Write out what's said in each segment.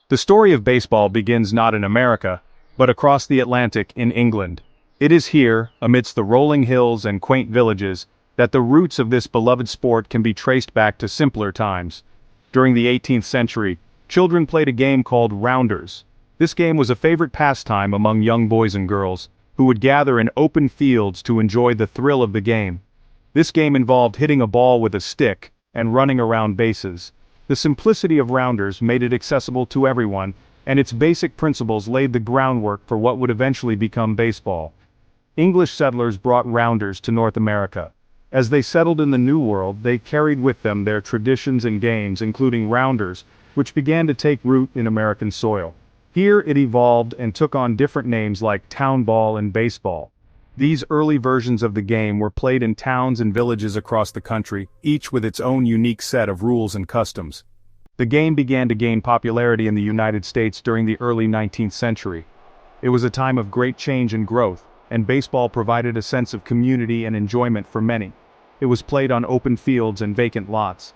The story of baseball begins not in America, but across the Atlantic in England. It is here, amidst the rolling hills and quaint villages, that the roots of this beloved sport can be traced back to simpler times. During the 18th century, children played a game called rounders. This game was a favorite pastime among young boys and girls, who would gather in open fields to enjoy the thrill of the game. This game involved hitting a ball with a stick and running around bases. The simplicity of rounders made it accessible to everyone, and its basic principles laid the groundwork for what would eventually become baseball. English settlers brought rounders to North America. As they settled in the New World, they carried with them their traditions and games, including rounders, which began to take root in American soil. Here it evolved and took on different names like town ball and baseball. These early versions of the game were played in towns and villages across the country, each with its own unique set of rules and customs. The game began to gain popularity in the United States during the early 19th century. It was a time of great change and growth, and baseball provided a sense of community and enjoyment for many. It was played on open fields and vacant lots.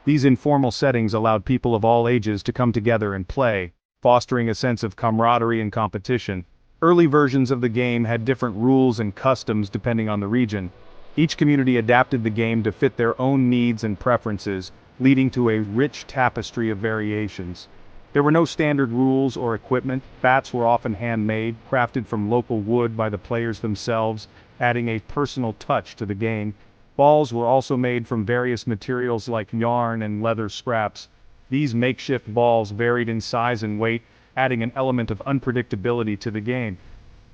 These informal settings allowed people of all ages to come together and play, fostering a sense of camaraderie and competition. Early versions of the game had different rules and customs depending on the region. Each community adapted the game to fit their own needs and preferences, leading to a rich tapestry of variations. There were no standard rules or equipment. Bats were often handmade, crafted from local wood by the players themselves, adding a personal touch to the game. Balls were also made from various materials like yarn and leather scraps. These makeshift balls varied in size and weight, adding an element of unpredictability to the game.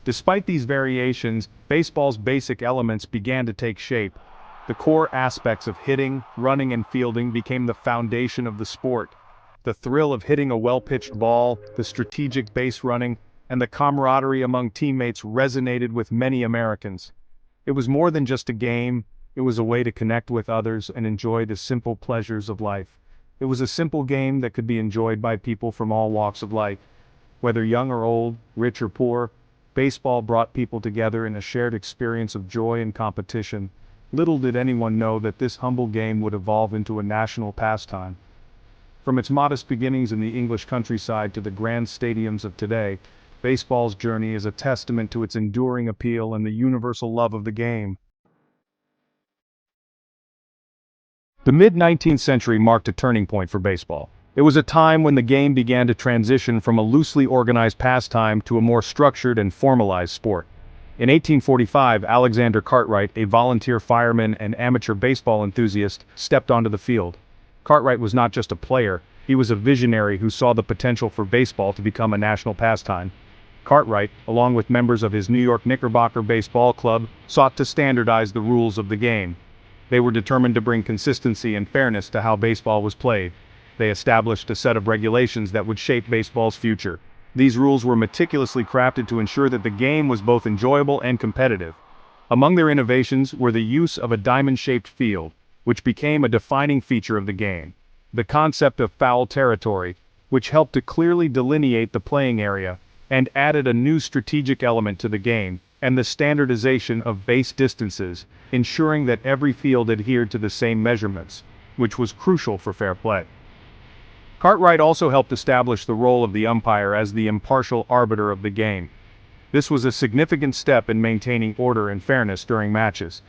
Despite these variations, baseball's basic elements began to take shape. The core aspects of hitting, running, and fielding became the foundation of the sport. The thrill of hitting a well-pitched ball, the strategic base running, and the camaraderie among teammates resonated with many Americans. It was more than just a game, it was a way to connect with others and enjoy the simple pleasures of life. It was a simple game that could be enjoyed by people from all walks of life. Whether young or old, rich or poor, baseball brought people together in a shared experience of joy and competition. Little did anyone know that this humble game would evolve into a national pastime. From its modest beginnings in the English countryside to the grand stadiums of today, baseball's journey is a testament to its enduring appeal and the universal love of the game. The mid-19th century marked a turning point for baseball. It was a time when the game began to transition from a loosely organized pastime to a more structured and formalized sport. In 1845, Alexander Cartwright, a volunteer fireman and amateur baseball enthusiast, stepped onto the field. Cartwright was not just a player, he was a visionary who saw the potential for baseball to become a national pastime. Cartwright, along with members of his New York Knickerbocker Baseball Club, sought to standardize the rules of the game. They were determined to bring consistency and fairness to how baseball was played. They established a set of regulations that would shape baseball's future. These rules were meticulously crafted to ensure that the game was both enjoyable and competitive. Among their innovations were the use of a diamond-shaped field, which became a defining feature of the game. The concept of foul territory, which helped to clearly delineate the playing area, and added a new strategic element to the game, and the standardization of base distances, ensuring that every field adhered to the same measurements, which was crucial for fair play. Cartwright also helped establish the role of the umpire as the impartial arbiter of the game. This was a significant step in maintaining order and fairness during matches.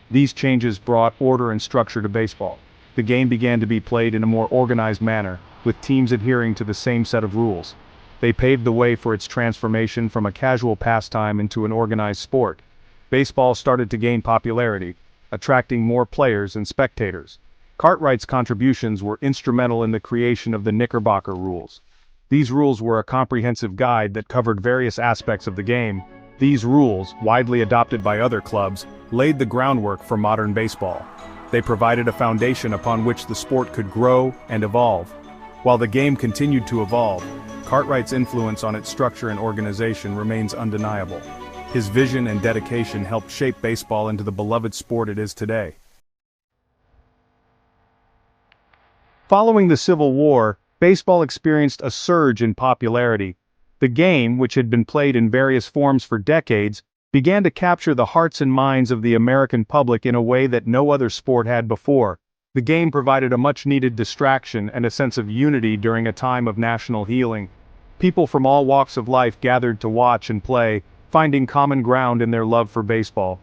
These changes brought order and structure to baseball. The game began to be played in a more organized manner, with teams adhering to the same set of rules. They paved the way for its transformation from a casual pastime into an organized sport. Baseball started to gain popularity, attracting more players and spectators. Cartwright's contributions were instrumental in the creation of the Knickerbocker rules. These rules were a comprehensive guide that covered various aspects of the game. These rules, widely adopted by other clubs, laid the groundwork for modern baseball. They provided a foundation upon which the sport could grow and evolve. While the game continued to evolve, Cartwright's influence on its structure and organization remains undeniable. His vision and dedication helped shape baseball into the beloved sport it is today. Following the Civil War, baseball experienced a surge in popularity. The game, which had been played in various forms for decades, began to capture the hearts and minds of the American public in a way that no other sport had before. The game provided a much-needed distraction and a sense of unity during a time of national healing. People from all walks of life gathered to watch and play, finding common ground in their love for baseball.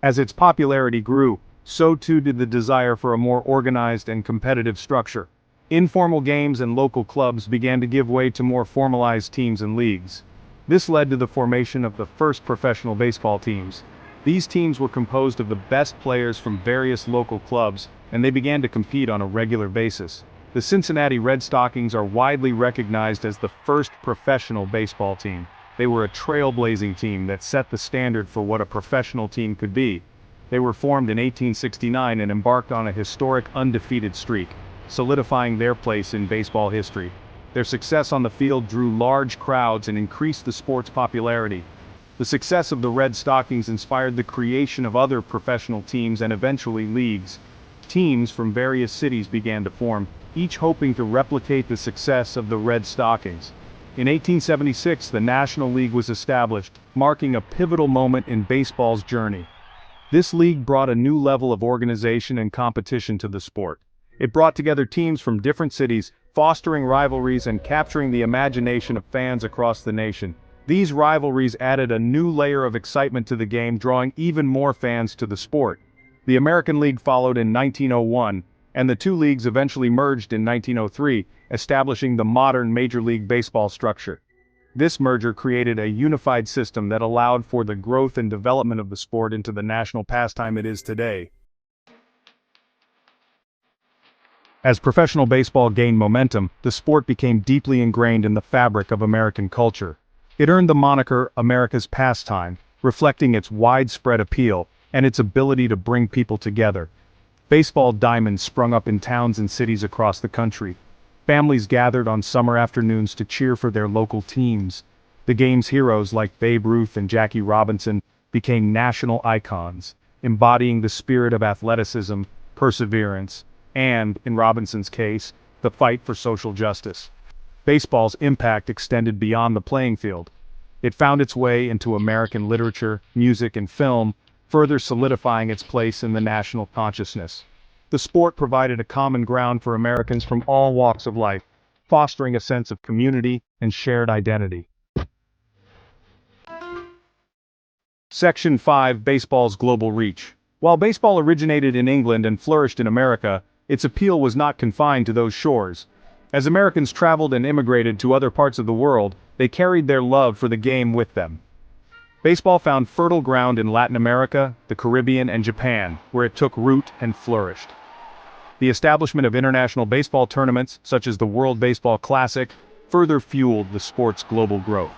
As its popularity grew, so too did the desire for a more organized and competitive structure. Informal games and local clubs began to give way to more formalized teams and leagues. This led to the formation of the first professional baseball teams. These teams were composed of the best players from various local clubs, and they began to compete on a regular basis. The Cincinnati Red Stockings are widely recognized as the first professional baseball team. They were a trailblazing team that set the standard for what a professional team could be. They were formed in 1869 and embarked on a historic undefeated streak, solidifying their place in baseball history. Their success on the field drew large crowds and increased the sport's popularity. The success of the Red Stockings inspired the creation of other professional teams and eventually leagues. Teams from various cities began to form, each hoping to replicate the success of the Red Stockings. In 1876, the National League was established, marking a pivotal moment in baseball's journey. This league brought a new level of organization and competition to the sport. It brought together teams from different cities, fostering rivalries and capturing the imagination of fans across the nation. These rivalries added a new layer of excitement to the game, drawing even more fans to the sport. The American League followed in 1901, and the two leagues eventually merged in 1903, establishing the modern Major League Baseball structure. This merger created a unified system that allowed for the growth and development of the sport into the national pastime it is today. As professional baseball gained momentum, the sport became deeply ingrained in the fabric of American culture. It earned the moniker America's pastime, reflecting its widespread appeal and its ability to bring people together. Baseball diamonds sprung up in towns and cities across the country. Families gathered on summer afternoons to cheer for their local teams. The game's heroes like Babe Ruth and Jackie Robinson became national icons, embodying the spirit of athleticism, perseverance, and, in Robinson's case, the fight for social justice. Baseball's impact extended beyond the playing field. It found its way into American literature, music, and film, further solidifying its place in the national consciousness. The sport provided a common ground for Americans from all walks of life, fostering a sense of community and shared identity. Section 5: Baseball's Global Reach. While baseball originated in England and flourished in America, its appeal was not confined to those shores. As Americans traveled and immigrated to other parts of the world, they carried their love for the game with them. Baseball found fertile ground in Latin America, the Caribbean, and Japan, where it took root and flourished. The establishment of international baseball tournaments, such as the World Baseball Classic, further fueled the sport's global growth.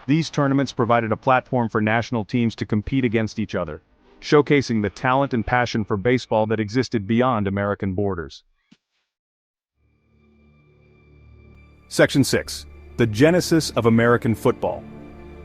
These tournaments provided a platform for national teams to compete against each other, showcasing the talent and passion for baseball that existed beyond American borders. Section 6: The Genesis of American Football.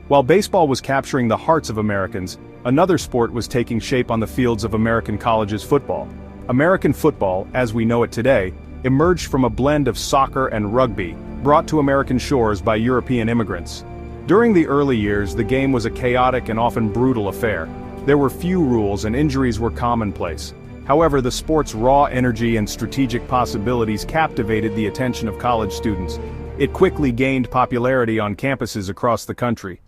While baseball was capturing the hearts of Americans, another sport was taking shape on the fields of American colleges football. American football, as we know it today, emerged from a blend of soccer and rugby, brought to American shores by European immigrants. During the early years, the game was a chaotic and often brutal affair. There were few rules and injuries were commonplace. However, the sport's raw energy and strategic possibilities captivated the attention of college students. It quickly gained popularity on campuses across the country.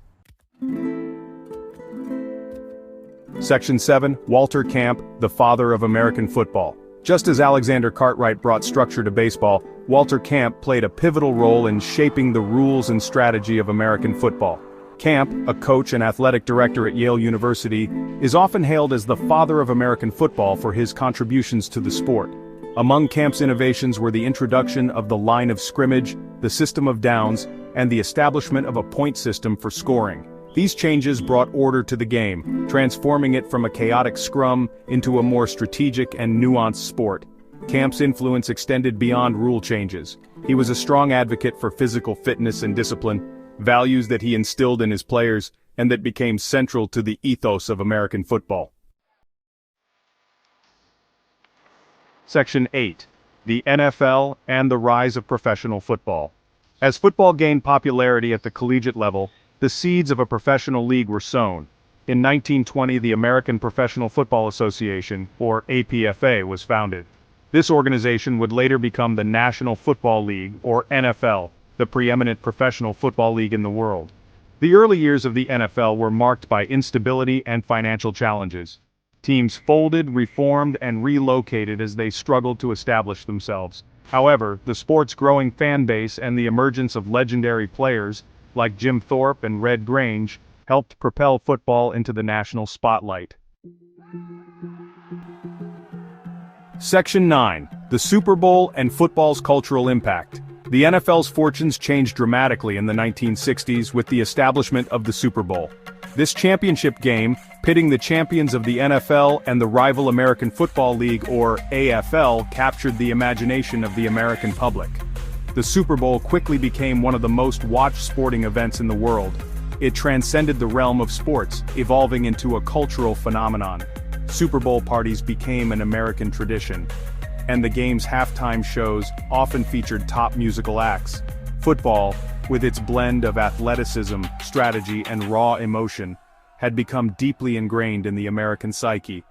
Section 7: Walter Camp, the father of American football. Just as Alexander Cartwright brought structure to baseball, Walter Camp played a pivotal role in shaping the rules and strategy of American football. Camp, a coach and athletic director at Yale University, is often hailed as the father of American football for his contributions to the sport. Among Camp's innovations were the introduction of the line of scrimmage, the system of downs, and the establishment of a point system for scoring. These changes brought order to the game, transforming it from a chaotic scrum into a more strategic and nuanced sport. Camp's influence extended beyond rule changes. He was a strong advocate for physical fitness and discipline, values that he instilled in his players and that became central to the ethos of American football. Section 8: The NFL and the Rise of Professional Football. As football gained popularity at the collegiate level, the seeds of a professional league were sown. In 1920, the American Professional Football Association, or APFA, was founded. This organization would later become the National Football League, or NFL. the preeminent professional football league in the world. The early years of the NFL were marked by instability and financial challenges. Teams folded, reformed, and relocated as they struggled to establish themselves. However, the sport's growing fan base and the emergence of legendary players, like Jim Thorpe and Red Grange, helped propel football into the national spotlight. Section 9. The Super Bowl and football's cultural impact. The NFL's fortunes changed dramatically in the 1960s with the establishment of the Super Bowl. This championship game, pitting the champions of the NFL and the rival American Football League or AFL, captured the imagination of the American public. The Super Bowl quickly became one of the most watched sporting events in the world. It transcended the realm of sports, evolving into a cultural phenomenon. Super Bowl parties became an American tradition, and the game's halftime shows often featured top musical acts. Football, with its blend of athleticism, strategy, and raw emotion, had become deeply ingrained in the American psyche.